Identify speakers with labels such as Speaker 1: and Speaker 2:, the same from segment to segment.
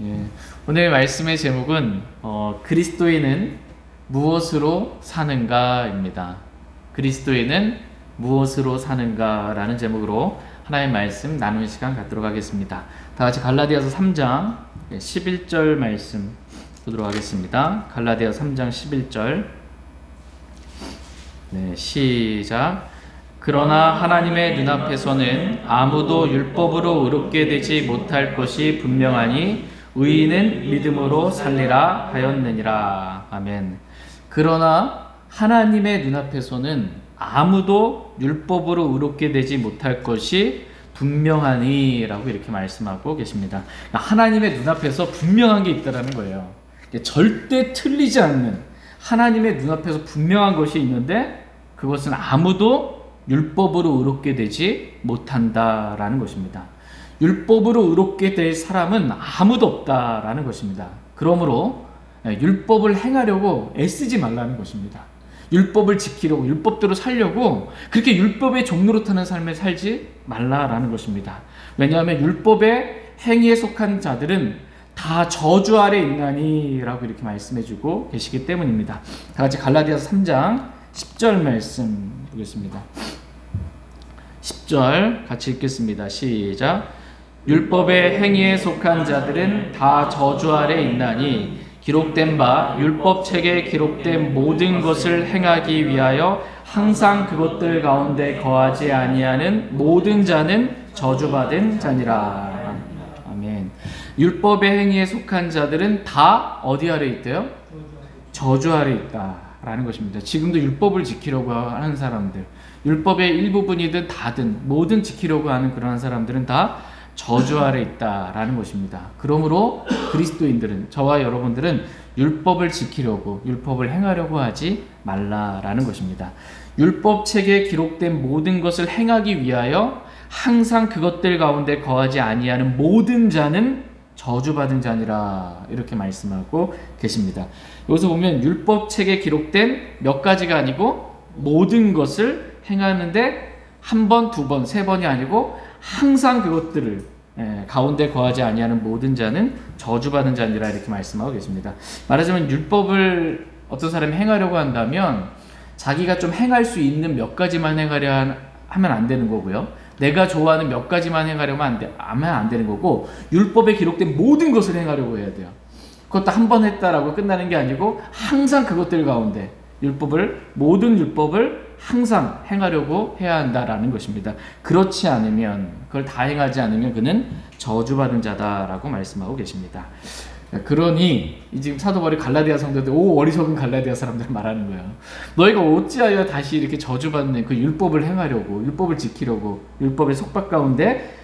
Speaker 1: 예, 오늘 말씀의 제목은 그리스도인은 무엇으로 사는가입니다. 그리스도인은 무엇으로 사는가라는 제목으로 하나님의 말씀 나누는 시간 갖도록 하겠습니다. 다 같이 갈라디아서 3장 11절 말씀 보도록 하겠습니다. 갈라디아서 3장 11절. 네, 시작. 그러나 하나님의 눈앞에서는 아무도 율법으로 의롭게 되지 못할 것이 분명하니 의인은 믿음으로 살리라 하였느니라. 아멘. 그러나 하나님의 눈앞에서는 아무도 율법으로 의롭게 되지 못할 것이 분명하니 라고 이렇게 말씀하고 계십니다. 하나님의 눈앞에서 분명한 게 있다는 거예요. 절대 틀리지 않는 하나님의 눈앞에서 분명한 것이 있는데 그것은 아무도 율법으로 의롭게 되지 못한다라는 것입니다. 율법으로 의롭게 될 사람은 아무도 없다라는 것입니다. 그러므로 율법을 행하려고 애쓰지 말라는 것입니다. 율법을 지키려고 율법대로 살려고 그렇게 율법의 종로로 타는 삶을 살지 말라라는 것입니다. 왜냐하면 율법의 행위에 속한 자들은 다 저주 아래 있나니 라고 이렇게 말씀해주고 계시기 때문입니다. 다 같이 갈라디아서 3장 10절 말씀 보겠습니다. 10절 같이 읽겠습니다. 시작. 율법의 행위에 속한 자들은 다 저주 아래 있나니 기록된 바 율법책에 기록된 모든 것을 행하기 위하여 항상 그것들 가운데 거하지 아니하는 모든 자는 저주받은 자니라. 아멘. 율법의 행위에 속한 자들은 다 어디 아래 있대요? 저주 아래 있다라는 것입니다. 지금도 율법을 지키려고 하는 사람들, 율법의 일부분이든 다든 뭐든 지키려고 하는 그러한 사람들은 다 저주 아래 있다라는 것입니다. 그러므로 그리스도인들은, 저와 여러분들은 율법을 지키려고 율법을 행하려고 하지 말라라는 것입니다. 율법책에 기록된 모든 것을 행하기 위하여 항상 그것들 가운데 거하지 아니하는 모든 자는 저주받은 자니라 이렇게 말씀하고 계십니다. 여기서 보면 율법책에 기록된 몇 가지가 아니고 모든 것을 행하는데 한 번, 두 번, 세 번이 아니고 항상 그것들을 가운데 거하지 아니하는 모든 자는 저주받은 자니라 이렇게 말씀하고 계십니다. 말하자면 율법을 어떤 사람이 행하려고 한다면 자기가 좀 행할 수 있는 몇 가지만 행하려 하면 안 되는 거고요. 내가 좋아하는 몇 가지만 행하려면 하면 안 되는 거고, 율법에 기록된 모든 것을 행하려고 해야 돼요. 그것도 한 번 했다라고 끝나는 게 아니고 항상 그것들 가운데 모든 율법을 항상 행하려고 해야 한다라는 것입니다. 그렇지 않으면, 그걸 다 행하지 않으면 그는 저주받은 자다라고 말씀하고 계십니다. 그러니 지금 사도 바울이 갈라디아 성도들, 어리석은 갈라디아 사람들 말하는 거예요. 너희가 어찌하여 다시 이렇게 저주받는 그 율법을 행하려고, 율법을 지키려고, 율법의 속박 가운데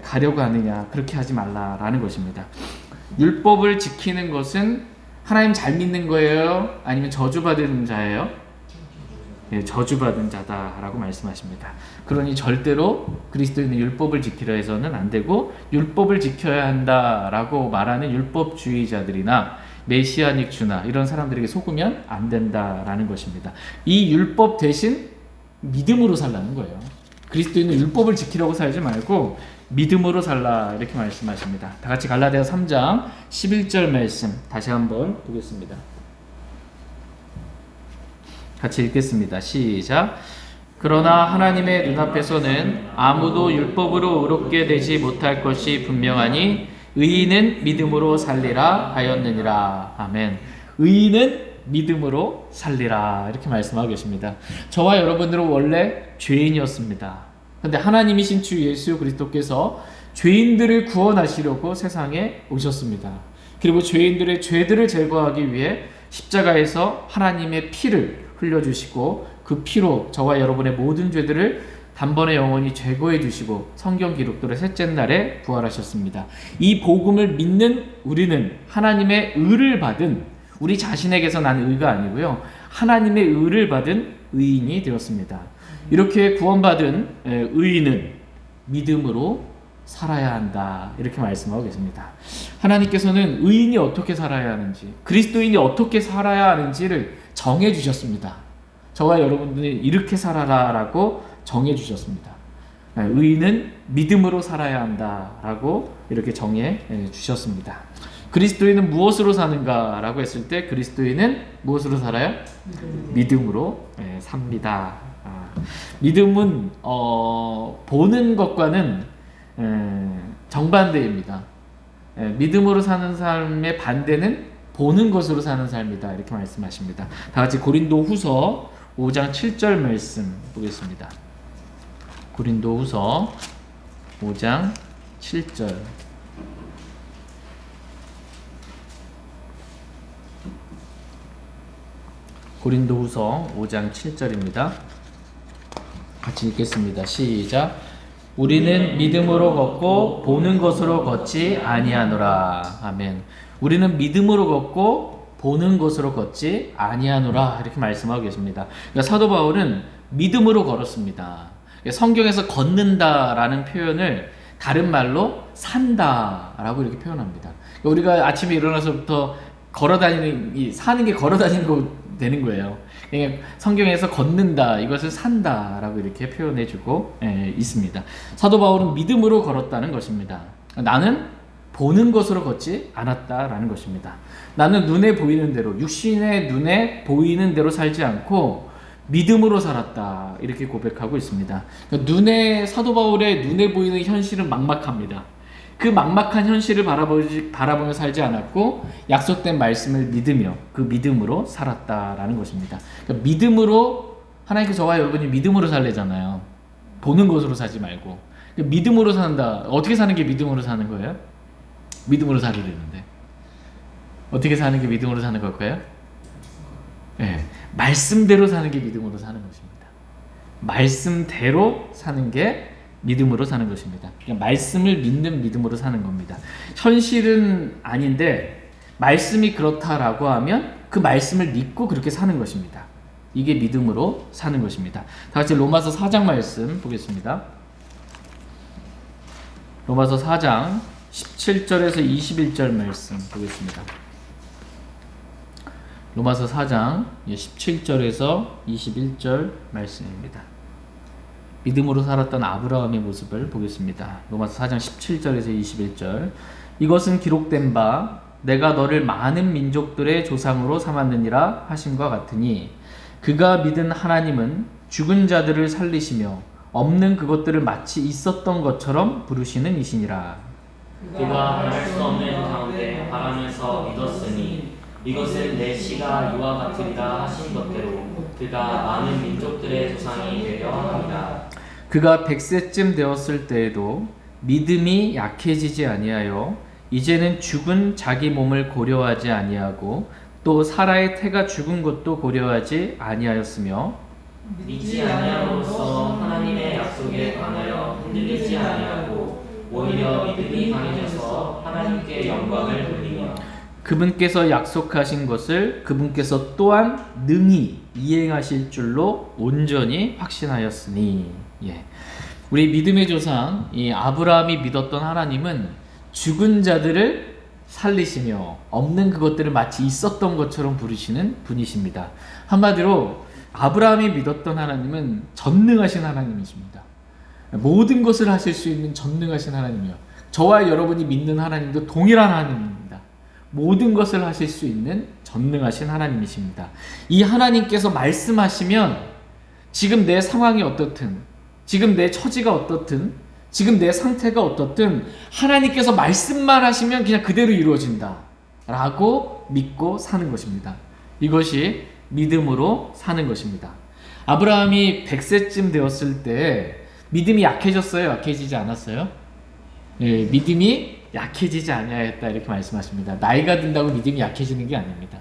Speaker 1: 가려고 하느냐, 그렇게 하지 말라라는 것입니다. 율법을 지키는 것은 하나님 잘 믿는 거예요? 아니면 저주받은 자예요? 저주받은 자다라고 말씀하십니다. 그러니 절대로 그리스도인은 율법을 지키려 해서는 안 되고 율법을 지켜야 한다라고 말하는 율법주의자들이나 메시아닉 주나 이런 사람들에게 속으면 안 된다라는 것입니다. 이 율법 대신 믿음으로 살라는 거예요. 그리스도인은 율법을 지키려고 살지 말고 믿음으로 살라 이렇게 말씀하십니다. 다 같이 갈라디아서 3장 11절 말씀 다시 한번 보겠습니다. 같이 읽겠습니다. 시작. 그러나 하나님의 눈앞에서는 아무도 율법으로 의롭게 되지 못할 것이 분명하니 의인은 믿음으로 살리라 하였느니라. 아멘. 의인은 믿음으로 살리라 이렇게 말씀하고 계십니다. 저와 여러분들은 원래 죄인이었습니다. 그런데 하나님이신 주 예수 그리스도께서 죄인들을 구원하시려고 세상에 오셨습니다. 그리고 죄인들의 죄들을 제거하기 위해 십자가에서 하나님의 피를 흘려주시고 그 피로 저와 여러분의 모든 죄들을 단번에 영원히 제거해 주시고 성경 기록대로 셋째 날에 부활하셨습니다. 이 복음을 믿는 우리는 하나님의 의를 받은, 우리 자신에게서 난 의가 아니고요, 하나님의 의를 받은 의인이 되었습니다. 이렇게 구원받은 의인은 믿음으로 살아야 한다 이렇게 말씀하고 계십니다. 하나님께서는 의인이 어떻게 살아야 하는지, 그리스도인이 어떻게 살아야 하는지를 정해 주셨습니다. 저와 여러분들이 이렇게 살아라 라고 정해 주셨습니다. 의인은 믿음으로 살아야 한다 라고 이렇게 정해 주셨습니다. 그리스도인은 무엇으로 사는가라고 했을 때 그리스도인은 무엇으로 살아요? 믿음으로 삽니다. 믿음은 보는 것과는 정반대입니다. 믿음으로 사는 삶의 반대는 보는 것으로 사는 삶이다. 이렇게 말씀하십니다. 다 같이 고린도후서 5장 7절 말씀 보겠습니다. 고린도후서 5장 7절. 고린도후서 5장 7절입니다. 같이 읽겠습니다. 시작. 우리는 믿음으로 걷고 보는 것으로 걷지 아니하노라. 아멘. 우리는 믿음으로 걷고 보는 것으로 걷지 아니하노라. 이렇게 말씀하고 계십니다. 그러니까 사도 바울은 믿음으로 걸었습니다. 성경에서 걷는다라는 표현을 다른 말로 산다라고 이렇게 표현합니다. 그러니까 우리가 아침에 일어나서부터 걸어다니는, 사는 게 걸어다니는 거 되는 거예요. 그러니까 성경에서 걷는다, 이것을 산다라고 이렇게 표현해주고 있습니다. 사도 바울은 믿음으로 걸었다는 것입니다. 나는 보는 것으로 걷지 않았다라는 것입니다. 나는 눈에 보이는 대로, 육신의 눈에 보이는 대로 살지 않고 믿음으로 살았다, 이렇게 고백하고 있습니다. 그러니까 사도 바울의 눈에 보이는 현실은 막막합니다. 그 막막한 현실을 바라보며 살지 않았고 약속된 말씀을 믿으며 그 믿음으로 살았다라는 것입니다. 그러니까 믿음으로, 하나님께서 저와 여러분이 믿음으로 살래잖아요. 보는 것으로 사지 말고. 그러니까 믿음으로 산다. 어떻게 사는 게 믿음으로 사는 거예요? 믿음으로 살으려는데 어떻게 사는 게 믿음으로 사는 걸까요? 말씀대로 사는 게 믿음으로 사는 것입니다. 말씀대로 사는 게 믿음으로 사는 것입니다. 그냥 말씀을 믿는 믿음으로 사는 겁니다. 현실은 아닌데 말씀이 그렇다라고 하면 그 말씀을 믿고 그렇게 사는 것입니다. 이게 믿음으로 사는 것입니다. 다 같이 로마서 4장 말씀 보겠습니다. 로마서 4장 17절에서 21절 말씀 보겠습니다. 로마서 4장 17절에서 21절 말씀입니다. 믿음으로 살았던 아브라함의 모습을 보겠습니다. 로마서 4장 17절에서 21절. 이것은 기록된 바 내가 너를 많은 민족들의 조상으로 삼았느니라 하심과 같으니 그가 믿은 하나님은 죽은 자들을 살리시며 없는 그것들을 마치 있었던 것처럼 부르시는 이시니라.
Speaker 2: 그가 말할 수 없는 가운데 바라면서 믿었으니 이것은 내 씨가 이와 같으리라 하신 것대로 그가 많은 민족들의 조상이 되려 함이라.
Speaker 1: 그가 100세쯤 되었을 때에도 믿음이 약해지지 아니하여 이제는 죽은 자기 몸을 고려하지 아니하고 또 사라의 태가 죽은 것도 고려하지 아니하였으며
Speaker 2: 믿지 아니함으로써 하나님의 약속에 관하여 흔들리지 아니하고 오히려 믿음이 강해져서 하나님께 영광을 돌리며
Speaker 1: 그분께서 약속하신 것을 그분께서 또한 능히 이행하실 줄로 온전히 확신하였으니. 우리 믿음의 조상 이 아브라함이 믿었던 하나님은 죽은 자들을 살리시며 없는 그것들을 마치 있었던 것처럼 부르시는 분이십니다. 한마디로 아브라함이 믿었던 하나님은 전능하신 하나님이십니다. 모든 것을 하실 수 있는 전능하신 하나님이요. 저와 여러분이 믿는 하나님도 동일한 하나님입니다. 모든 것을 하실 수 있는 전능하신 하나님이십니다. 이 하나님께서 말씀하시면 지금 내 상황이 어떻든, 지금 내 처지가 어떻든, 지금 내 상태가 어떻든 하나님께서 말씀만 하시면 그냥 그대로 이루어진다 라고 믿고 사는 것입니다. 이것이 믿음으로 사는 것입니다. 아브라함이 100세쯤 되었을 때 믿음이 약해졌어요? 약해지지 않았어요? 믿음이 약해지지 아니하였다 이렇게 말씀하십니다. 나이가 든다고 믿음이 약해지는 게 아닙니다.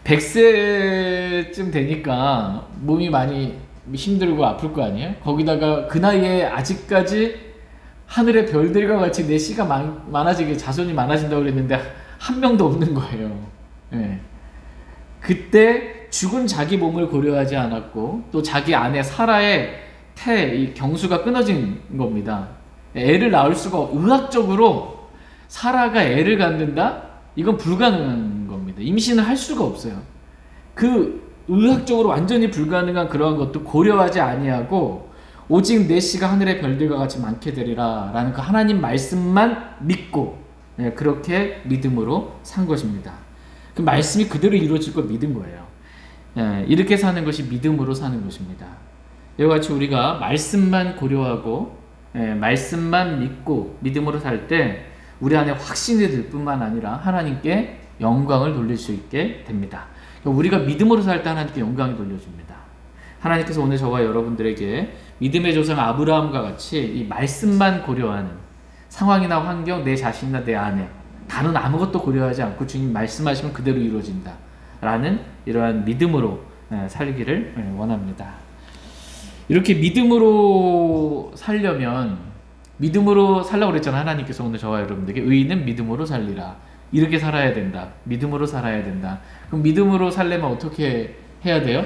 Speaker 1: 100세쯤 되니까 몸이 많이 힘들고 아플 거 아니에요? 거기다가 그 나이에 아직까지 하늘의 별들과 같이 내 씨가 많아지게 자손이 많아진다고 그랬는데 한 명도 없는 거예요. 그때 죽은 자기 몸을 고려하지 않았고 또 자기 아내 사라의 이 경수가 끊어진 겁니다. 애를 낳을 수가, 의학적으로 사라가 애를 갖는다? 이건 불가능한 겁니다. 임신을 할 수가 없어요. 그 의학적으로 완전히 불가능한 그러한 것도 고려하지 아니하고 오직 내 씨가 하늘의 별들과 같이 많게 되리라 라는 그 하나님 말씀만 믿고 그렇게 믿음으로 산 것입니다. 그 말씀이 그대로 이루어질 걸 믿은 거예요. 이렇게 사는 것이 믿음으로 사는 것입니다. 이와 같이 우리가 말씀만 고려하고 말씀만 믿고 믿음으로 살 때 우리 안에 확신이 들 뿐만 아니라 하나님께 영광을 돌릴 수 있게 됩니다. 우리가 믿음으로 살 때 하나님께 영광이 돌려줍니다. 하나님께서 오늘 저와 여러분들에게 믿음의 조상 아브라함과 같이 이 말씀만 고려하는 상황이나 환경, 내 자신이나 내 안에 다른 아무것도 고려하지 않고 주님 말씀하시면 그대로 이루어진다 라는 이러한 믿음으로 살기를 원합니다. 이렇게 믿음으로 살려면, 믿음으로 살라고 그랬잖아요. 하나님께서 오늘 저와 여러분들에게 의인은 믿음으로 살리라, 이렇게 살아야 된다, 믿음으로 살아야 된다. 그럼 믿음으로 살려면 어떻게 해야 돼요?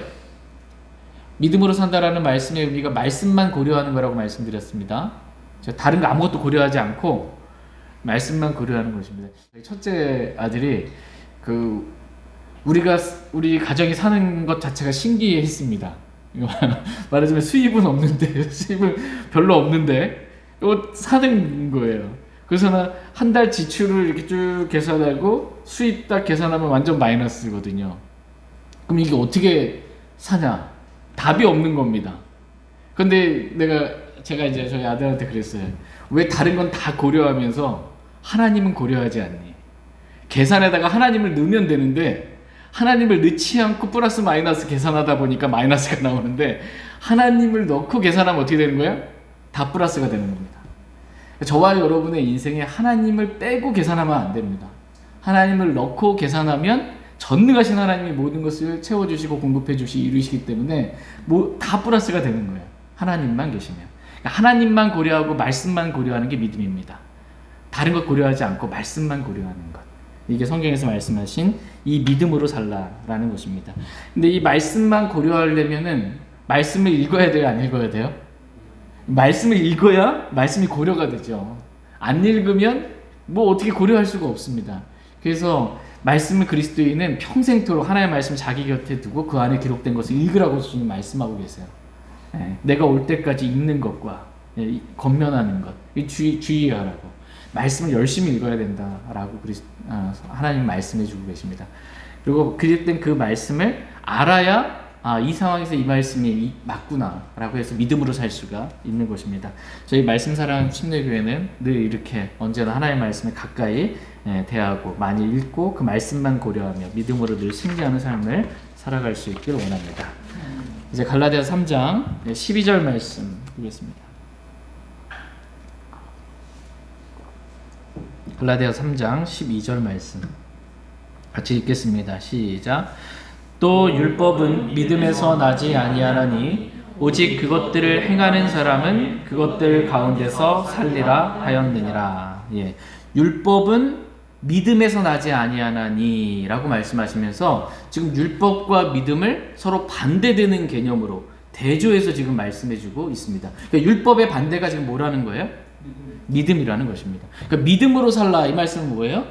Speaker 1: 믿음으로 산다라는 말씀의 의미가 말씀만 고려하는 거라고 말씀드렸습니다. 다른 거 아무것도 고려하지 않고 말씀만 고려하는 것입니다. 첫째 아들이 우리 가정이 사는 것 자체가 신기했습니다. 말하자면 수입은 없는데, 수입은 별로 없는데 사는 거예요. 그래서 한 달 지출을 이렇게 쭉 계산하고 수입 딱 계산하면 완전 마이너스거든요. 그럼 이게 어떻게 사냐? 답이 없는 겁니다. 근데 제가 이제 저희 아들한테 그랬어요. 왜 다른 건 다 고려하면서 하나님은 고려하지 않니? 계산에다가 하나님을 넣으면 되는데 하나님을 넣지 않고 플러스 마이너스 계산하다 보니까 마이너스가 나오는데, 하나님을 넣고 계산하면 어떻게 되는 거예요? 다 플러스가 되는 겁니다. 저와 여러분의 인생에 하나님을 빼고 계산하면 안 됩니다. 하나님을 넣고 계산하면 전능하신 하나님이 모든 것을 채워주시고 공급해주시고 이루시기 때문에 다 플러스가 되는 거예요. 하나님만 계시면. 하나님만 고려하고 말씀만 고려하는 게 믿음입니다. 다른 것 고려하지 않고 말씀만 고려하는 것. 이게 성경에서 말씀하신 이 믿음으로 살라라는 것입니다. 근데 이 말씀만 고려하려면은 말씀을 읽어야 돼요, 안 읽어야 돼요? 말씀을 읽어야 말씀이 고려가 되죠. 안 읽으면 어떻게 고려할 수가 없습니다. 그래서 말씀을 그리스도인은 평생토록 하나님의 말씀을 자기 곁에 두고 그 안에 기록된 것을 읽으라고 주님 말씀하고 계세요. 내가 올 때까지 읽는 것과 권면하는 것, 주의하라고. 말씀을 열심히 읽어야 된다라고 하나님 말씀해 주고 계십니다. 그리고 기록된 그 말씀을 알아야 이 상황에서 이 말씀이 맞구나라고 해서 믿음으로 살 수가 있는 것입니다. 저희 말씀사랑 침례교회는 늘 이렇게 언제나 하나님의 말씀에 가까이 대하고 많이 읽고 그 말씀만 고려하며 믿음으로 늘 승리하는 삶을 살아갈 수 있기를 원합니다. 이제 갈라디아서 3장 12절 말씀 보겠습니다. 갈라디아서 3장 12절 말씀 같이 읽겠습니다. 시작. 또 율법은 믿음에서 나지 아니하나니 오직 그것들을 행하는 사람은 그것들 가운데서 살리라 하였느니라. 율법은 믿음에서 나지 아니하나니 라고 말씀하시면서 지금 율법과 믿음을 서로 반대되는 개념으로 대조해서 지금 말씀해주고 있습니다. 그러니까 율법의 반대가 지금 뭐라는 거예요? 믿음이라는 것입니다. 그러니까 믿음으로 살라, 이 말씀은 뭐예요?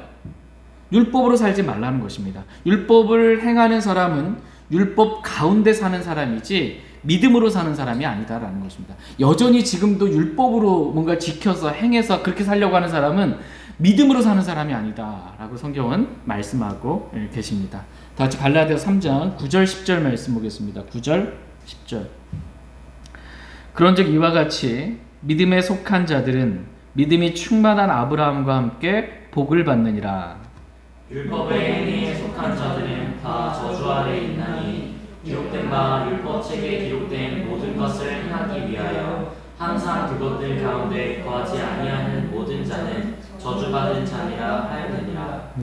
Speaker 1: 율법으로 살지 말라는 것입니다. 율법을 행하는 사람은 율법 가운데 사는 사람이지 믿음으로 사는 사람이 아니다라는 것입니다. 여전히 지금도 율법으로 뭔가 지켜서 행해서 그렇게 살려고 하는 사람은 믿음으로 사는 사람이 아니다라고 성경은 말씀하고 계십니다. 다 같이 갈라디아서 3장 9절 10절 말씀 보겠습니다. 9절 10절. 그런즉 이와 같이 믿음에 속한 자들은 믿음이 충만한 아브라함과 함께 복을 받느니라.
Speaker 2: 율법의 행위에 속한 자들은 다 저주 아래 있나니 기록된 바 율법책에 기록된 모든 것을 행하기 위하여 항상 그것들 가운데 거하지 아니하는 모든 자는 저주받은 자니라 하였느니라.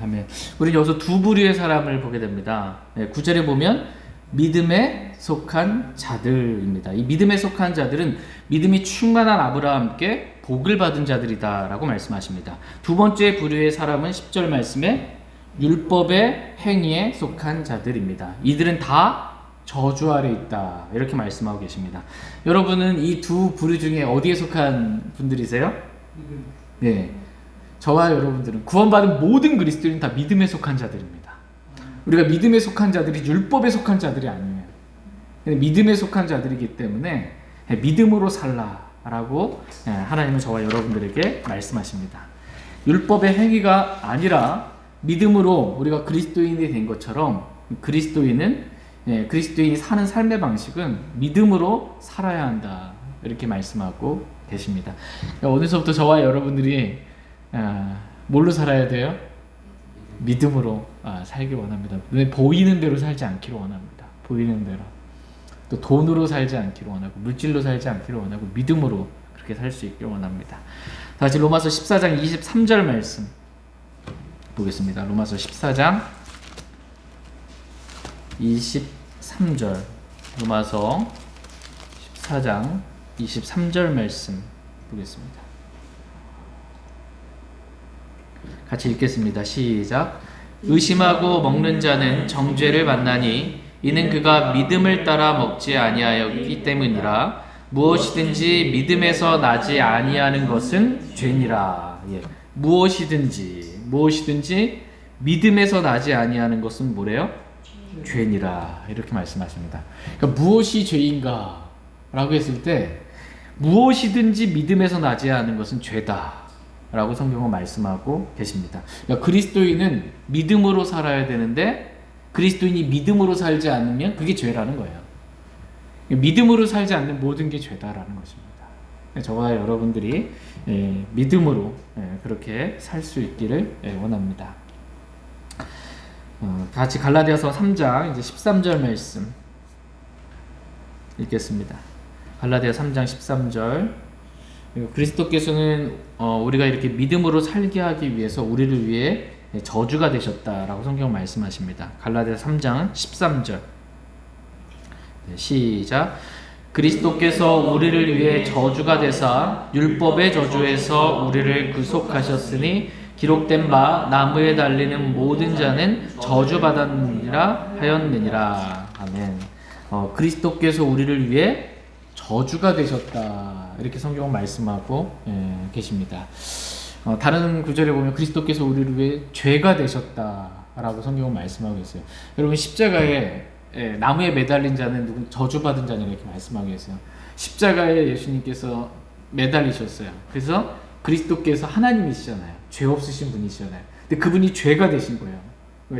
Speaker 2: 아멘.
Speaker 1: 우리 여기서 두 부류의 사람을 보게 됩니다. 9절에 보면 믿음에 속한 자들입니다. 이 믿음에 속한 자들은 믿음이 충만한 아브라함께 복을 받은 자들이다라고 말씀하십니다. 두 번째 부류의 사람은 10절 말씀에 율법의 행위에 속한 자들입니다. 이들은 다 저주 아래 있다, 이렇게 말씀하고 계십니다. 여러분은 이 두 부류 중에 어디에 속한 분들이세요? 저와 여러분들은 구원받은 모든 그리스도인은 다 믿음에 속한 자들입니다. 우리가 믿음에 속한 자들이 율법에 속한 자들이 아니에요. 믿음에 속한 자들이기 때문에 믿음으로 살라라고 하나님은 저와 여러분들에게 말씀하십니다. 율법의 행위가 아니라 믿음으로 우리가 그리스도인이 된 것처럼 그리스도인이 사는 삶의 방식은 믿음으로 살아야 한다. 이렇게 말씀하고 계십니다. 오늘서부터 저와 여러분들이 뭘로 살아야 돼요? 믿음으로 살기 원합니다. 눈에 보이는 대로 살지 않기를 원합니다. 보이는 대로. 또 돈으로 살지 않기를 원하고 물질로 살지 않기를 원하고 믿음으로 그렇게 살 수 있기를 원합니다. 다시 로마서 14장 23절 말씀 보겠습니다. 로마서 14장 23절 로마서 14장 23절 말씀 보겠습니다. 같이 읽겠습니다. 시작. 의심하고 먹는 자는 정죄를 만나니 이는 그가 믿음을 따라 먹지 아니하였기 때문이라. 무엇이든지 믿음에서 나지 아니하는 것은 죄니라. 무엇이든지 믿음에서 나지 아니하는 것은 뭐래요? 죄니라. 이렇게 말씀하십니다. 그러니까 무엇이 죄인가? 라고 했을 때 무엇이든지 믿음에서 나지 않는 것은 죄다 라고 성경은 말씀하고 계십니다. 그러니까 그리스도인은 믿음으로 살아야 되는데 그리스도인이 믿음으로 살지 않으면 그게 죄라는 거예요. 믿음으로 살지 않는 모든 게 죄다라는 것입니다. 저와 여러분들이 믿음으로 그렇게 살 수 있기를 원합니다. 같이 갈라디아서 3장 이제 13절 말씀 읽겠습니다. 갈라디아 3장 13절. 그리스도께서는 우리가 이렇게 믿음으로 살게 하기 위해서 우리를 위해 저주가 되셨다라고 성경 말씀하십니다. 갈라디아 3장 13절. 시작. 그리스도께서 우리를 위해 저주가 되사 율법의 저주에서 우리를 구속하셨으니 기록된 바 나무에 달리는 모든 자는 저주받았느니라 하였느니라. 아멘. 그리스도께서 우리를 위해 저주가 되셨다. 이렇게 성경은 말씀하고 계십니다. 다른 구절에 보면 그리스도께서 우리를 위해 죄가 되셨다라고 성경은 말씀하고 있어요. 여러분 십자가에 나무에 매달린 자는 저주받은 자냐 이렇게 말씀하고 계세요. 십자가에 예수님께서 매달리셨어요. 그래서 그리스도께서 하나님이시잖아요. 죄 없으신 분이시잖아요. 근데 그분이 죄가 되신 거예요.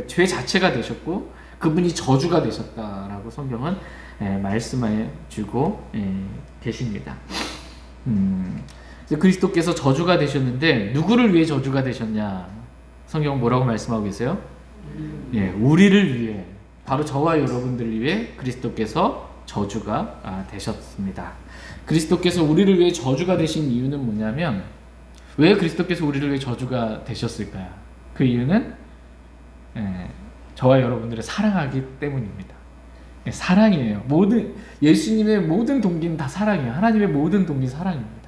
Speaker 1: 죄 자체가 되셨고 그분이 저주가 되셨다라고 성경은 말씀해 주고 계십니다. 그리스도께서 저주가 되셨는데 누구를 위해 저주가 되셨냐? 성경은 뭐라고 말씀하고 계세요? 우리를 위해, 바로 저와 여러분들을 위해 그리스도께서 저주가 되셨습니다. 그리스도께서 우리를 위해 저주가 되신 이유는 뭐냐면, 왜 그리스도께서 우리를 위해 저주가 되셨을까요? 그 이유는 저와 여러분들을 사랑하기 때문입니다. 사랑이에요. 예수님의 모든 동기는 다 사랑이에요. 하나님의 모든 동기는 사랑입니다.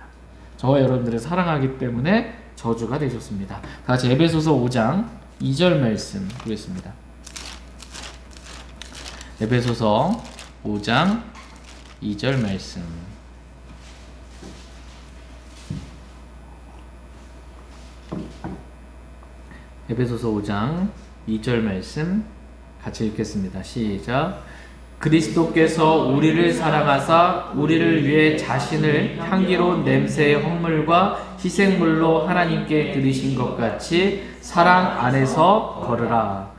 Speaker 1: 저와 여러분들을 사랑하기 때문에 저주가 되셨습니다. 다 같이 에베소서 5장 2절 말씀 보겠습니다. 에베소서 5장 2절 말씀. 에베소서 5장 2절 말씀 같이 읽겠습니다. 시작. 그리스도께서 우리를 사랑하사 우리를 위해 자신을 향기로운 냄새의 헌물과 희생물로 하나님께 드리신 것 같이 사랑 안에서 걸으라.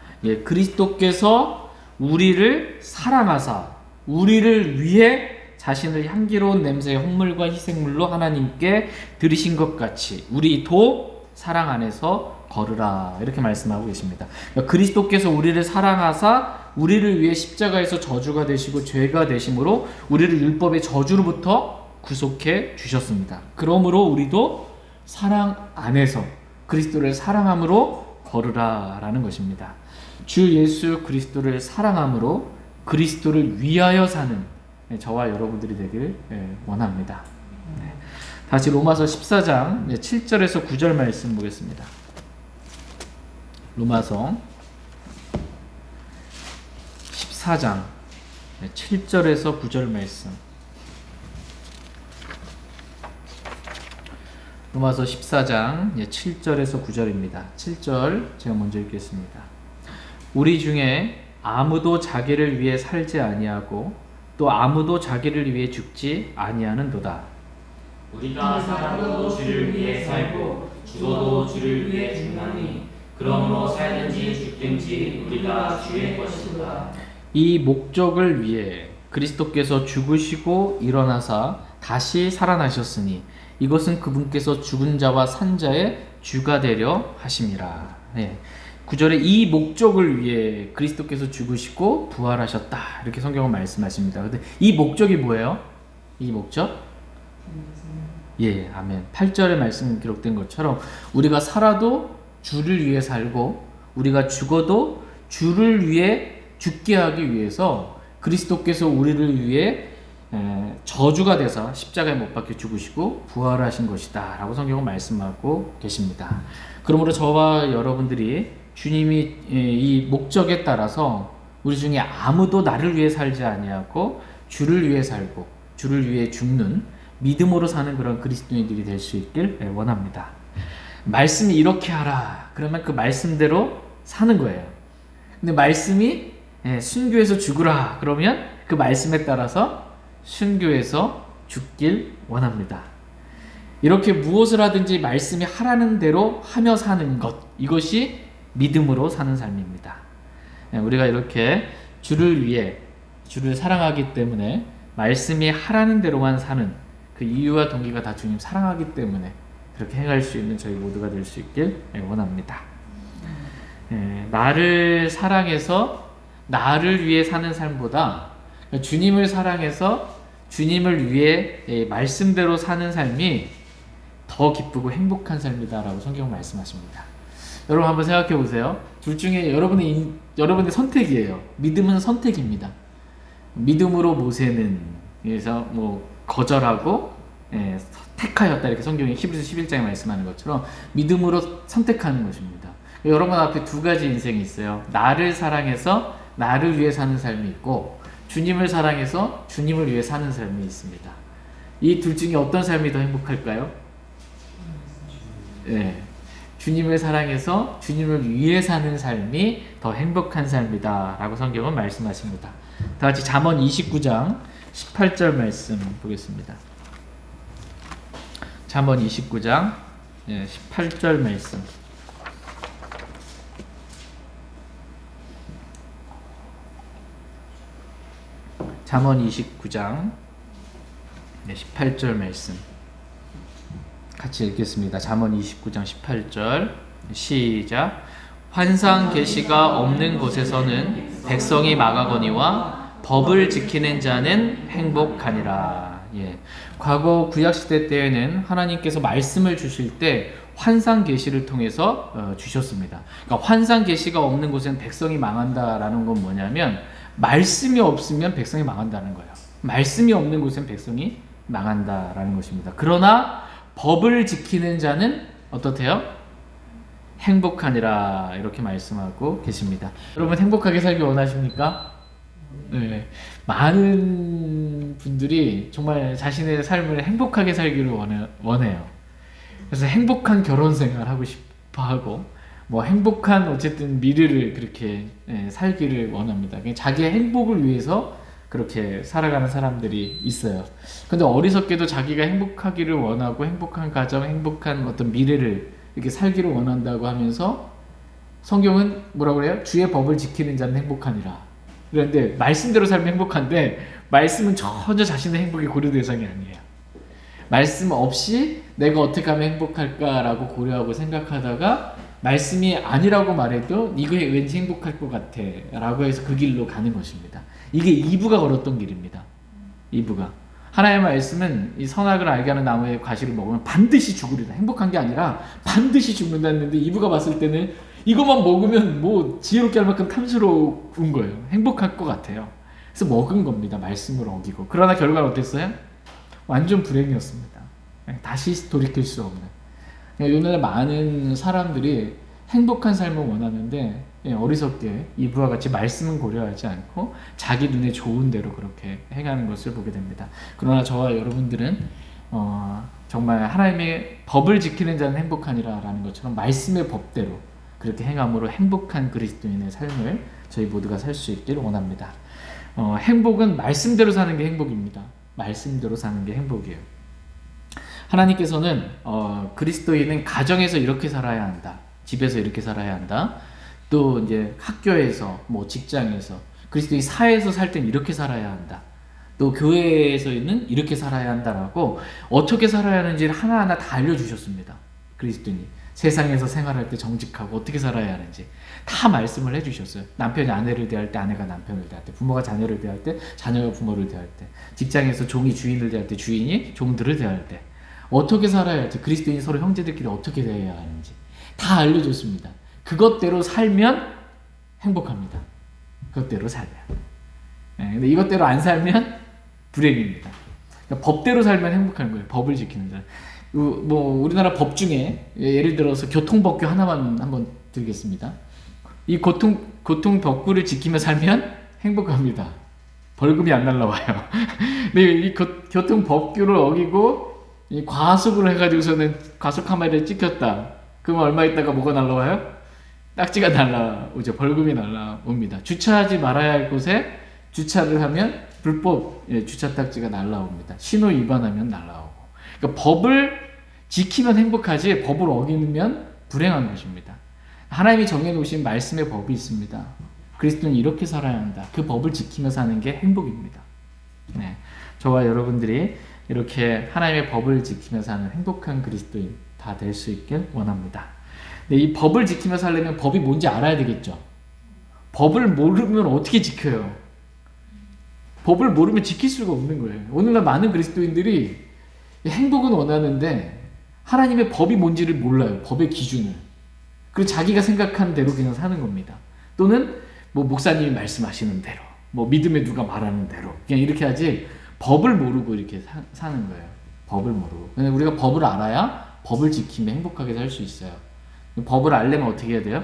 Speaker 1: 그리스도께서 우리를 사랑하사 우리를 위해 자신을 향기로운 냄새의 헌물과 희생물로 하나님께 드리신 것 같이 우리도 사랑 안에서 걸으라. 이렇게 말씀하고 계십니다. 그리스도께서 우리를 사랑하사 우리를 위해 십자가에서 저주가 되시고 죄가 되심으로 우리를 율법의 저주로부터 구속해 주셨습니다. 그러므로 우리도 사랑 안에서 그리스도를 사랑함으로 걸으라 라는 것입니다. 주 예수 그리스도를 사랑함으로 그리스도를 위하여 사는 저와 여러분들이 되길 원합니다. 다시 로마서 14장 7절에서 9절 말씀 보겠습니다. 로마서 14장 7절에서 9절 말씀. 로마서 14장 7절에서 9절입니다. 7절 제가 먼저 읽겠습니다. 우리 중에 아무도 자기를 위해 살지 아니하고 또 아무도 자기를 위해 죽지 아니하는도다.
Speaker 2: 우리가 사람도 주를 위해 살고 죽어도 주를 위해 죽나니 그러므로 살든지 죽든지 우리가 주의 것이다.
Speaker 1: 이 목적을 위해 그리스도께서 죽으시고 일어나사 다시 살아나셨으니 이것은 그분께서 죽은 자와 산 자의 주가 되려 하심이라. 네. 9절에 이 목적을 위해 그리스도께서 죽으시고 부활하셨다. 이렇게 성경은 말씀하십니다. 근데 이 목적이 뭐예요? 이 목적? 예, 아멘. 8절에 말씀 기록된 것처럼 우리가 살아도 주를 위해 살고 우리가 죽어도 주를 위해 죽게 하기 위해서 그리스도께서 우리를 위해 저주가 되사 십자가에 못 박혀 죽으시고 부활하신 것이다 라고 성경은 말씀하고 계십니다. 그러므로 저와 여러분들이 주님이 이 목적에 따라서 우리 중에 아무도 나를 위해 살지 아니하고 주를 위해 살고 주를 위해 죽는 믿음으로 사는 그런 그리스도인들이 될 수 있길 원합니다. 말씀이 이렇게 하라 그러면 그 말씀대로 사는 거예요. 근데 말씀이 순교해서 죽으라 그러면 그 말씀에 따라서 순교해서 죽길 원합니다. 이렇게 무엇을 하든지 말씀이 하라는 대로 하며 사는 것, 이것이 믿음으로 사는 삶입니다. 우리가 이렇게 주를 위해 주를 사랑하기 때문에 말씀이 하라는 대로만 사는 그 이유와 동기가 다 주님 사랑하기 때문에 그렇게 행할 수 있는 저희 모두가 될 수 있길 원합니다. 나를 사랑해서 나를 위해 사는 삶보다 주님을 사랑해서 주님을 위해 말씀대로 사는 삶이 더 기쁘고 행복한 삶이다라고 성경 말씀하십니다. 여러분 한번 생각해 보세요. 둘 중에 여러분의 선택이에요. 믿음은 선택입니다. 믿음으로 모세는 그래서 거절하고 택하였다 이렇게 성경이 히브리서 11장에 말씀하는 것처럼 믿음으로 선택하는 것입니다. 여러분 앞에 두 가지 인생이 있어요. 나를 사랑해서 나를 위해 사는 삶이 있고 주님을 사랑해서 주님을 위해 사는 삶이 있습니다. 이 둘 중에 어떤 삶이 더 행복할까요? 주님을 사랑해서 주님을 위해 사는 삶이 더 행복한 삶이다 라고 성경은 말씀하십니다. 다 같이 잠언 29장 18절 말씀 보겠습니다. 잠언 29장 18절 말씀. 잠언 29장 18절 말씀 같이 읽겠습니다. 잠언 29장 18절 시작. 환상 계시가 없는 곳에서는 백성이 망하거니와 법을 지키는 자는 행복하니라. 과거 구약시대 때에는 하나님께서 말씀을 주실 때 환상 계시를 통해서 주셨습니다. 그러니까 환상 계시가 없는 곳에는 백성이 망한다라는 건 뭐냐면 말씀이 없으면 백성이 망한다는 거예요. 말씀이 없는 곳엔 백성이 망한다라는 것입니다. 그러나 법을 지키는 자는 어떻대요? 행복하니라 이렇게 말씀하고 계십니다. 여러분 행복하게 살기 원하십니까? 네. 많은 분들이 정말 자신의 삶을 행복하게 살기를 원해요. 그래서 행복한 결혼 생활 하고 싶어 하고 행복한 어쨌든 미래를 그렇게 살기를 원합니다. 자기의 행복을 위해서 그렇게 살아가는 사람들이 있어요. 근데 어리석게도 자기가 행복하기를 원하고 행복한 가정, 행복한 어떤 미래를 이렇게 살기를 원한다고 하면서 성경은 뭐라고 그래요? 주의 법을 지키는 자는 행복하니라. 그런데 말씀대로 살면 행복한데 말씀은 전혀 자신의 행복이 고려 대상이 아니에요. 말씀 없이 내가 어떻게 하면 행복할까라고 고려하고 생각하다가 말씀이 아니라고 말해도 이거 왠지 행복할 것 같아 라고 해서 그 길로 가는 것입니다. 이게 이브가 걸었던 길입니다. 이브가. 하나님의 말씀은 이 선악을 알게 하는 나무의 과실을 먹으면 반드시 죽으리라. 행복한 게 아니라 반드시 죽는다 했는데 이브가 봤을 때는 이것만 먹으면 지혜롭게 할 만큼 탐스러운 거예요. 행복할 것 같아요. 그래서 먹은 겁니다. 말씀을 어기고. 그러나 결과는 어땠어요? 완전 불행이었습니다. 다시 돌이킬 수 없는. 오늘날 많은 사람들이 행복한 삶을 원하는데 어리석게 이브와 같이 말씀은 고려하지 않고 자기 눈에 좋은 대로 그렇게 행하는 것을 보게 됩니다. 그러나 저와 여러분들은 정말 하나님의 법을 지키는 자는 행복하니라 라는 것처럼 말씀의 법대로 그렇게 행함으로 행복한 그리스도인의 삶을 저희 모두가 살 수 있기를 원합니다. 행복은 말씀대로 사는 게 행복입니다. 말씀대로 사는 게 행복이에요. 하나님께서는 그리스도인은 가정에서 이렇게 살아야 한다. 집에서 이렇게 살아야 한다. 또 이제 학교에서, 뭐 직장에서, 그리스도인 사회에서 살 땐 이렇게 살아야 한다. 또 교회에서는 이렇게 살아야 한다라고 어떻게 살아야 하는지를 하나하나 다 알려주셨습니다. 그리스도인이 세상에서 생활할 때 정직하고 어떻게 살아야 하는지 다 말씀을 해주셨어요. 남편이 아내를 대할 때 아내가 남편을 대할 때, 부모가 자녀를 대할 때 자녀가 부모를 대할 때, 직장에서 종이 주인을 대할 때 주인이 종들을 대할 때 어떻게 살아야 할지, 그리스도인이 서로 형제들끼리 어떻게 대해야 하는지 다 알려줬습니다. 그것대로 살면 행복합니다. 그것대로 살면. 근데 이것대로 안 살면 불행입니다. 그러니까 법대로 살면 행복한 거예요. 법을 지키는 사람. 뭐 우리나라 법 중에 예를 들어서 교통법규 하나만 한번 들겠습니다. 이 교통법규를 지키며 살면 행복합니다. 벌금이 안 날라와요. 근데 이 교통법규를 어기고 이 과속을 해가지고서는 과속 카메라에 찍혔다. 그러면 얼마 있다가 뭐가 날라와요? 딱지가 날라오죠. 벌금이 날라옵니다. 주차하지 말아야 할 곳에 주차를 하면 불법 주차 딱지가 날라옵니다. 신호 위반하면 날라오고. 그러니까 법을 지키면 행복하지 법을 어기면 불행한 것입니다. 하나님이 정해놓으신 말씀의 법이 있습니다. 그리스도는 이렇게 살아야 한다. 그 법을 지키며 사는 게 행복입니다. 네, 저와 여러분들이 이렇게 하나님의 법을 지키며 사는 행복한 그리스도인 다 될 수 있길 원합니다. 근데 이 법을 지키며 살려면 법이 뭔지 알아야 되겠죠. 법을 모르면 어떻게 지켜요? 법을 모르면 지킬 수가 없는 거예요. 오늘날 많은 그리스도인들이 행복은 원하는데 하나님의 법이 뭔지를 몰라요. 법의 기준을. 그리고 자기가 생각하는 대로 그냥 사는 겁니다. 또는 뭐 목사님이 말씀하시는 대로, 뭐 믿음에 누가 말하는 대로 그냥 이렇게 하지 법을 모르고 이렇게 사는 거예요. 법을 모르고. 그냥 우리가 법을 알아야 법을 지키며 행복하게 살 수 있어요. 법을 알려면 어떻게 해야 돼요?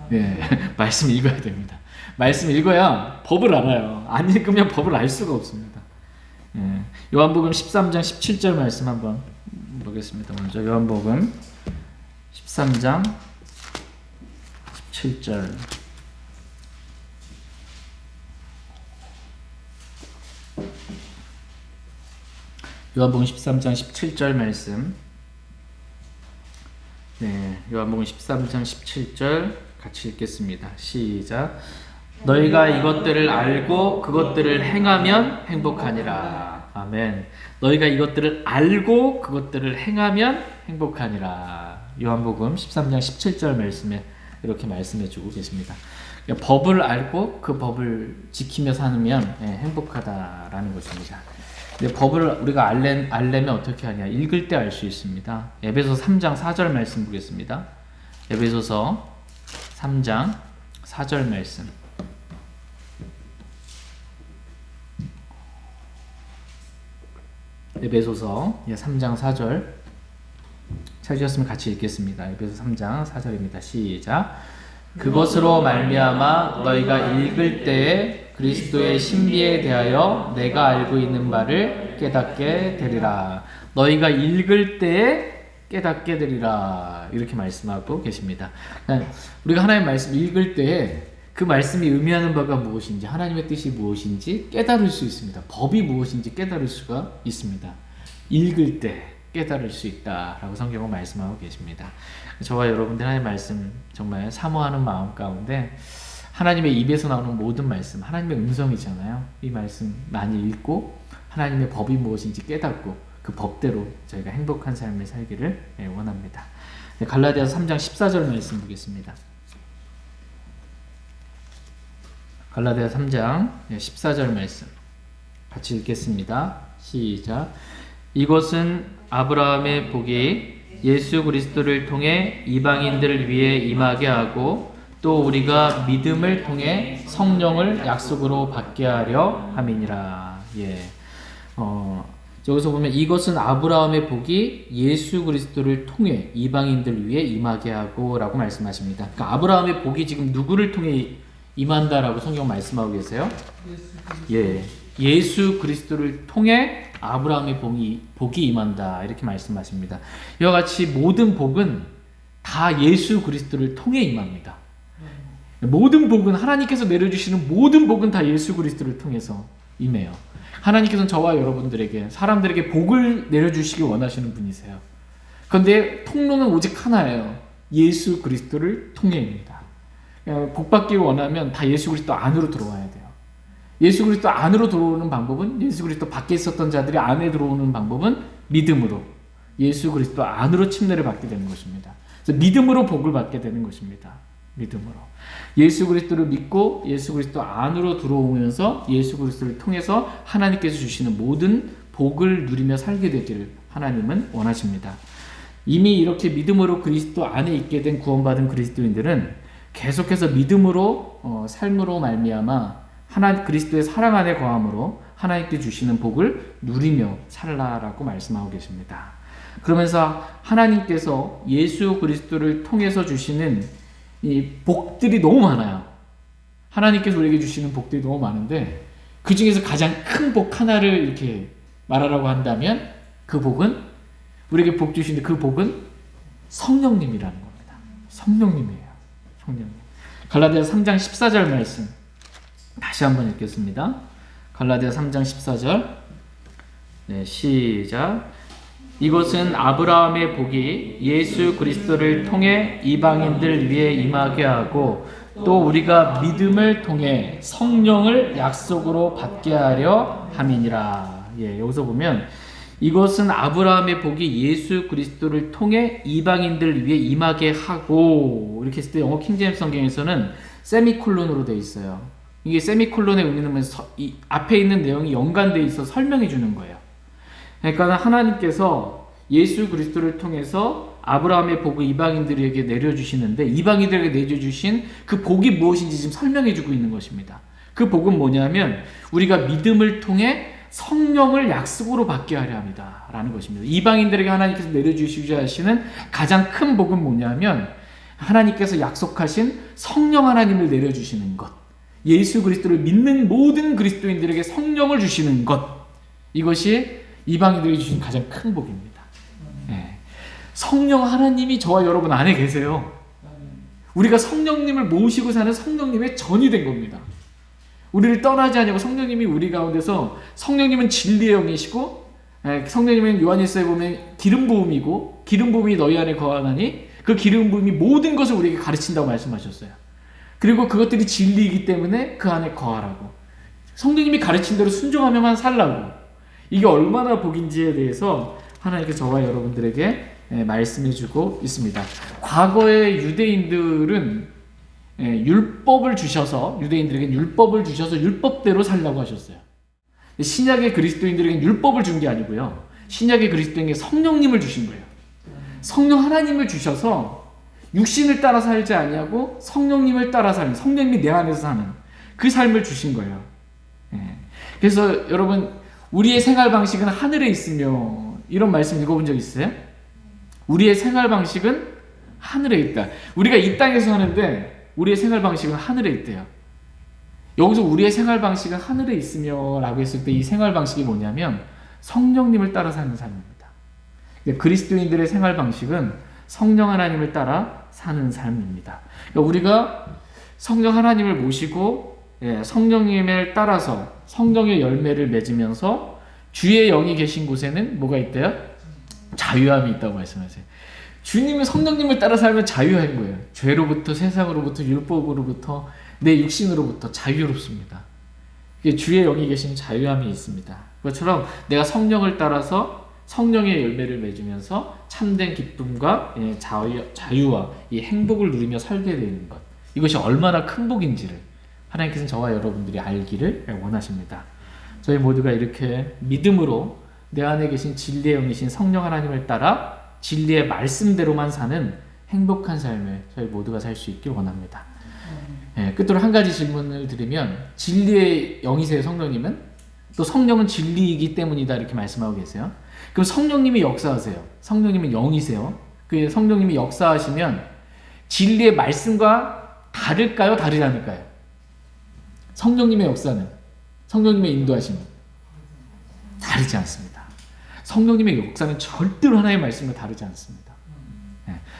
Speaker 1: 네, 말씀 읽어야 됩니다. 말씀 읽어야 법을 알아요. 안 읽으면 법을 알 수가 없습니다. 네. 요한복음 13장 17절 말씀 한번 보겠습니다. 먼저 요한복음 13장 17절. 요한복음 13장 17절 말씀. 네, 요한복음 13장 17절 같이 읽겠습니다. 시작. 너희가 이것들을 알고 그것들을 행하면 행복하니라. 아멘. 너희가 이것들을 알고 그것들을 행하면 행복하니라. 요한복음 13장 17절 말씀에 이렇게 말씀해 주고 계십니다. 그러니까 법을 알고 그 법을 지키며 살면 행복하다라는 것입니다. 근데 법을 우리가 알려면 어떻게 하냐? 읽을 때 알 수 있습니다. 에베소서 3장 4절 말씀 보겠습니다. 에베소서 3장 4절 말씀. 에베소서 3장 4절 찾으셨으면 같이 읽겠습니다. 에베소 3장 4절입니다. 시작. 그것으로 말미암아 너희가 읽을 때에 그리스도의 신비에 대하여 내가 알고 있는 바를 깨닫게 되리라. 너희가 읽을 때에 깨닫게 되리라. 이렇게 말씀하고 계십니다. 우리가 하나님의 말씀 읽을 때에 그 말씀이 의미하는 바가 무엇인지, 하나님의 뜻이 무엇인지 깨달을 수 있습니다. 법이 무엇인지 깨달을 수가 있습니다. 읽을 때 깨달을 수 있다라고 성경은 말씀하고 계십니다. 저와 여러분들 하나님의 말씀 정말 사모하는 마음 가운데 하나님의 입에서 나오는 모든 말씀, 하나님의 음성이잖아요. 이 말씀 많이 읽고 하나님의 법이 무엇인지 깨닫고 그 법대로 저희가 행복한 삶을 살기를 원합니다. 갈라디아서 3장 14절 말씀 보겠습니다. 갈라디아서 3장 14절 말씀 같이 읽겠습니다. 시작. 이것은 아브라함의 복이 예수 그리스도를 통해 이방인들을 위해 임하게 하고 또 우리가 믿음을 통해 성령을 약속으로 받게 하려 함이니라. 여기서 보면 이것은 아브라함의 복이 예수 그리스도를 통해 이방인들을 위해 임하게 하고 라고 말씀하십니다. 그러니까 아브라함의 복이 지금 누구를 통해 임한다라고 성경 말씀하고 계세요? 예수 그리스도를 통해 아브라함의 복이 임한다 이렇게 말씀하십니다. 이와 같이 모든 복은 다 예수 그리스도를 통해 임합니다. 모든 복은 하나님께서 내려주시는 모든 복은 다 예수 그리스도를 통해서 임해요. 하나님께서는 저와 여러분들에게, 사람들에게 복을 내려주시기 원하시는 분이세요. 그런데 통로는 오직 하나예요. 예수 그리스도를 통해입니다. 복 받기를 원하면 다 예수 그리스도 안으로 들어와야 돼요. 예수 그리스도 안으로 들어오는 방법은, 예수 그리스도 밖에 있었던 자들이 안에 들어오는 방법은 믿음으로, 예수 그리스도 안으로 침례를 받게 되는 것입니다. 그래서 믿음으로 복을 받게 되는 것입니다. 믿음으로. 예수 그리스도를 믿고 예수 그리스도 안으로 들어오면서 예수 그리스도를 통해서 하나님께서 주시는 모든 복을 누리며 살게 되기를 하나님은 원하십니다. 이미 이렇게 믿음으로 그리스도 안에 있게 된 구원받은 그리스도인들은 계속해서 믿음으로 삶으로 말미암아 그리스도의 사랑 안에 거함으로 하나님께 주시는 복을 누리며 살라라고 말씀하고 계십니다. 그러면서 하나님께서 예수 그리스도를 통해서 주시는 이 복들이 너무 많아요. 하나님께서 우리에게 주시는 복들이 너무 많은데 그 중에서 가장 큰 복 하나를 이렇게 말하라고 한다면 그 복은, 우리에게 복 주시는데 그 복은 성령님이라는 겁니다. 성령님이에요. 성령님. 갈라디아서 3장 14절 말씀 다시 한번 읽겠습니다. 갈라디아서 3장 14절. 네, 시작. 이것은 아브라함의 복이 예수 그리스도를 통해 이방인들 위해 임하게 하고 또 우리가 믿음을 통해 성령을 약속으로 받게 하려 함이니라. 예, 여기서 보면 이것은 아브라함의 복이 예수 그리스도를 통해 이방인들 위해 임하게 하고, 이렇게 했을 때 영어 킹제임스 성경에서는 세미콜론으로 되어 있어요. 이게 세미콜론의 의미는 이 앞에 있는 내용이 연관되어 있어 설명해 주는 거예요. 그러니까 하나님께서 예수 그리스도를 통해서 아브라함의 복을 이방인들에게 내려주시는데, 이방인들에게 내려주신 그 복이 무엇인지 지금 설명해 주고 있는 것입니다. 그 복은 뭐냐면 우리가 믿음을 통해 성령을 약속으로 받게 하려 합니다 라는 것입니다. 이방인들에게 하나님께서 내려주시고자 하시는 가장 큰 복은 뭐냐면 하나님께서 약속하신 성령 하나님을 내려주시는 것, 예수 그리스도를 믿는 모든 그리스도인들에게 성령을 주시는 것, 이것이 이방인들에게 주신 가장 큰 복입니다. 네. 성령 하나님이 저와 여러분 안에 계세요. 우리가 성령님을 모시고 사는 성령님의 전이 된 겁니다. 우리를 떠나지 않냐고 성령님이 우리 가운데서, 성령님은 진리의 영이시고, 성령님은 요한일서에 보면 기름 부음이고, 기름 부음이 너희 안에 거하나니 그 기름 부음이 모든 것을 우리에게 가르친다고 말씀하셨어요. 그리고 그것들이 진리이기 때문에 그 안에 거하라고, 성령님이 가르친 대로 순종하며만 살라고. 이게 얼마나 복인지에 대해서 하나님께 저와 여러분들에게 말씀해주고 있습니다. 과거의 유대인들은 율법을 주셔서, 유대인들에게 율법을 주셔서 율법대로 살라고 하셨어요. 신약의 그리스도인들에게 율법을 준 게 아니고요, 신약의 그리스도인에게 성령님을 주신 거예요. 성령 하나님을 주셔서 육신을 따라 살지 아니하고 성령님을 따라 사는, 성령님이 내 안에서 사는 그 삶을 주신 거예요. 그래서 여러분, 우리의 생활 방식은 하늘에 있으며, 이런 말씀 읽어본 적 있어요? 우리의 생활 방식은 하늘에 있다. 우리가 이 땅에서 사는데 우리의 생활 방식은 하늘에 있대요. 여기서 우리의 생활 방식은 하늘에 있으며 라고 했을 때 이 생활 방식이 뭐냐면 성령님을 따라 사는 삶입니다. 그리스도인들의 생활 방식은 성령 하나님을 따라 사는 삶입니다. 그러니까 우리가 성령 하나님을 모시고 성령님을 따라서 성령의 열매를 맺으면서 주의 영이 계신 곳에는 뭐가 있대요? 자유함이 있다고 말씀하세요. 주님은 성령님을 따라 살면 자유한 거예요. 죄로부터, 세상으로부터, 율법으로부터, 내 육신으로부터 자유롭습니다. 주의 영이 계신 자유함이 있습니다. 그것처럼 내가 성령을 따라서 성령의 열매를 맺으면서 참된 기쁨과 자유와 이 행복을 누리며 살게 되는 것, 이것이 얼마나 큰 복인지를 하나님께서는 저와 여러분들이 알기를 원하십니다. 저희 모두가 이렇게 믿음으로 내 안에 계신 진리의 영이신 성령 하나님을 따라 진리의 말씀대로만 사는 행복한 삶을 저희 모두가 살 수 있길 원합니다. 끝으로 한 가지 질문을 드리면, 진리의 영이세요, 성령님은? 또 성령은 진리이기 때문이다, 이렇게 말씀하고 계세요. 그럼 성령님이 역사하세요. 성령님은 영이세요. 그 성령님이 역사하시면 진리의 말씀과 다를까요, 다르지 않을까요? 성령님의 역사는, 성령님의 인도하심은 다르지 않습니다. 성령님의 역사는 절대로 하나님의 말씀과 다르지 않습니다.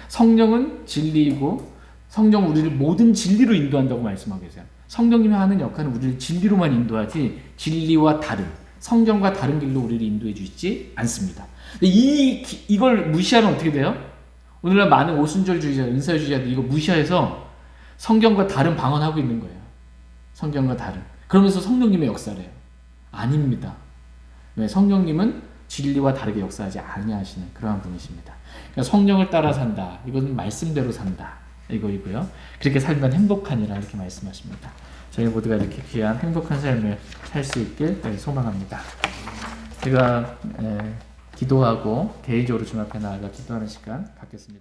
Speaker 1: 성령은 진리이고 성령은 우리를 모든 진리로 인도한다고 말씀하고 계세요. 성령님이 하는 역할은 우리를 진리로만 인도하지 진리와 다른, 성경과 다른 길로 우리를 인도해 주지 않습니다. 근데 이걸 무시하면 어떻게 돼요? 오늘날 많은 오순절주의자, 은사주의자들 이거 무시해서 성경과 다른 방언하고 있는 거예요. 성경과 다른. 그러면서 성령님의 역사래요. 아닙니다. 왜? 성령님은 진리와 다르게 역사하지 아니하시는 그러한 분이십니다. 그러니까 성령을 따라 산다. 이것은 말씀대로 산다. 이거이고요. 그렇게 살면 행복하니라 이렇게 말씀하십니다. 저희 모두가 이렇게 귀한 행복한 삶을 살 수 있길 소망합니다. 제가 기도하고 개인적으로 주님 앞에 나아가 기도하는 시간 갖겠습니다.